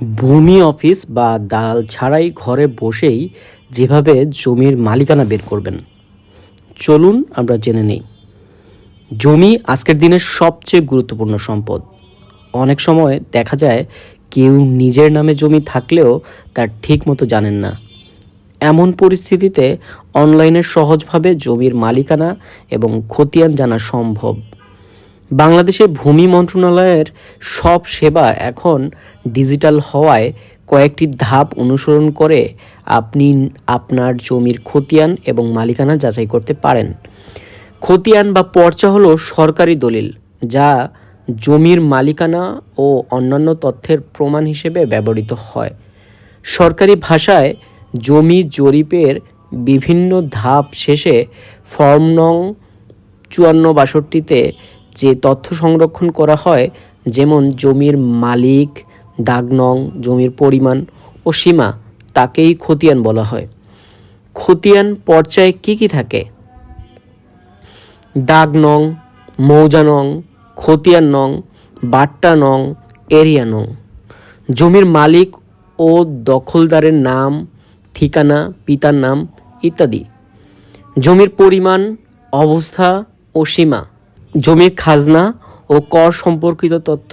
ভূমি অফিস বা দালাল ছাড়াই ঘরে বসেই যেভাবে জমির মালিকানা বের করবেন, চলুন আমরা জেনে নিই। জমি আজকের দিনের সবচেয়ে গুরুত্বপূর্ণ সম্পদ। অনেক সময় দেখা যায় কেউ নিজের নামে জমি থাকলেও তার ঠিক মতো জানেন না। এমন পরিস্থিতিতে অনলাইনে সহজভাবে জমির মালিকানা এবং খতিয়ান জানা সম্ভব। বাংলাদেশে ভূমি মন্ত্রণালয়ের সব সেবা এখন ডিজিটাল হওয়ায় কয়েকটি ধাপ অনুসরণ করে আপনি আপনার জমির খতিয়ান এবং মালিকানা যাচাই করতে পারেন। খতিয়ান বা পর্চা হলো সরকারি দলিল, যা জমির মালিকানা ও অন্যান্য তথ্যের প্রমাণ হিসেবে ব্যবহৃত হয়। সরকারি ভাষায় জমি জরিপের বিভিন্ন ধাপ শেষে ফর্ম নং 5462-তে যে তথ্য সংরক্ষণ করা হয়, যেমন জমির মালিক, দাগ নং, জমির পরিমাণ ও সীমা, তাকেই খতিয়ান বলা হয়। খতিয়ান পর্চায় কি কি থাকে? দাগ নং, মৌজা নং, খতিয়ান নং, বাট্টা নং, এরিয়া নং। জমির মালিক ও দখলদারের নাম, ঠিকানা, পিতার নাম ইত্যাদি। জমির পরিমাণ, অবস্থা ও সীমা। জমির খাজনা ও কর সম্পর্কিত তথ্য।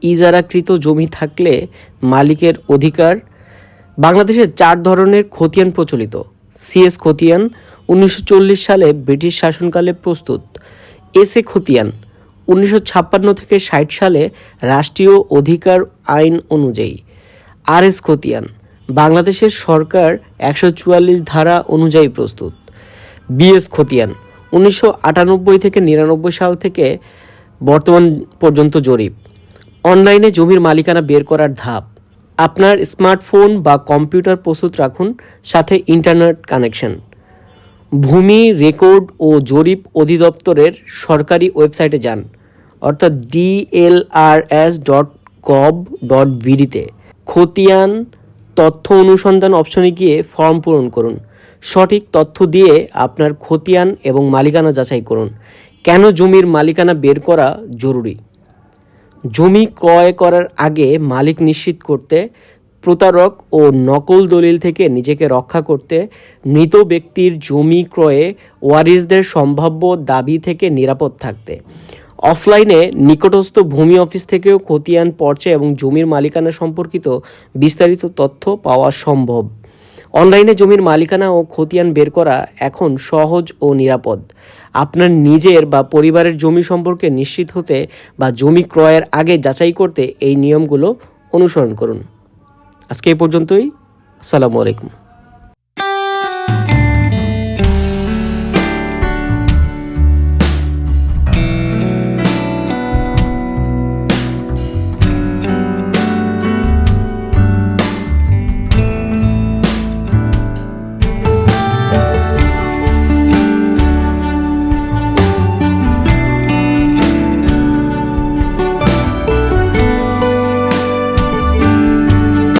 ইজারাকৃত জমি থাকলে মালিকের অধিকার। বাংলাদেশে 4 ধরনের খতিয়ান প্রচলিত। সিএস খতিয়ান 1940 সালে ব্রিটিশ শাসনকালে প্রস্তুত। এসএ খতিয়ান 1956 থেকে 60 সালে রাষ্ট্রীয় অধিকার আইন অনুযায়ী। আরএস খতিয়ান বাংলাদেশের সরকার 144 ধারা অনুযায়ী প্রস্তুত। বিএস খতিয়ান 1998 থেকে 99 সাল থেকে বর্তমান পর্যন্ত জরিপ। অনলাইনে জমির মালিকানা বের করার ধাপ। আপনার স্মার্টফোন বা কম্পিউটার প্রস্তুত রাখুন, সাথে ইন্টারনেট কানেকশন। ভূমি রেকর্ড ও জরিপ অধিদপ্তরের সরকারি ওয়েবসাইটে যান, অর্থাৎ dlrs.gov.bd-তে। খতিয়ান তথ্য অনুসন্ধান অপশনে গিয়ে ফর্ম পূরণ করুন। সঠিক তথ্য দিয়ে আপনার খতিয়ান এবং মালিকানা যাচাই করুন। কেন জমির মালিকানা বের করা জরুরি? জমি ক্রয় করার আগে মালিক নিশ্চিত করতে, প্রতারক ও নকল দলিল থেকে নিজেকে রক্ষা করতে, মৃত ব্যক্তির জমি ক্রয়ে ওয়ারিশদের সম্ভাব্য দাবি থেকে নিরাপদ থাকতে। অফলাইনে নিকটস্থ ভূমি অফিস থেকেও খতিয়ান, পর্চা এবং জমির মালিকানা সম্পর্কিত বিস্তারিত তথ্য পাওয়া সম্ভব। অনলাইনে জমির মালিকানা ও খতিয়ান বের করা এখন সহজ ও নিরাপদ। আপনার নিজের বা পরিবারের জমি সম্পর্কে নিশ্চিত হতে বা জমি ক্রয়ের আগে যাচাই করতে এই নিয়মগুলো অনুসরণ করুন। আজকে এই পর্যন্তই। আসসালামু আলাইকুম।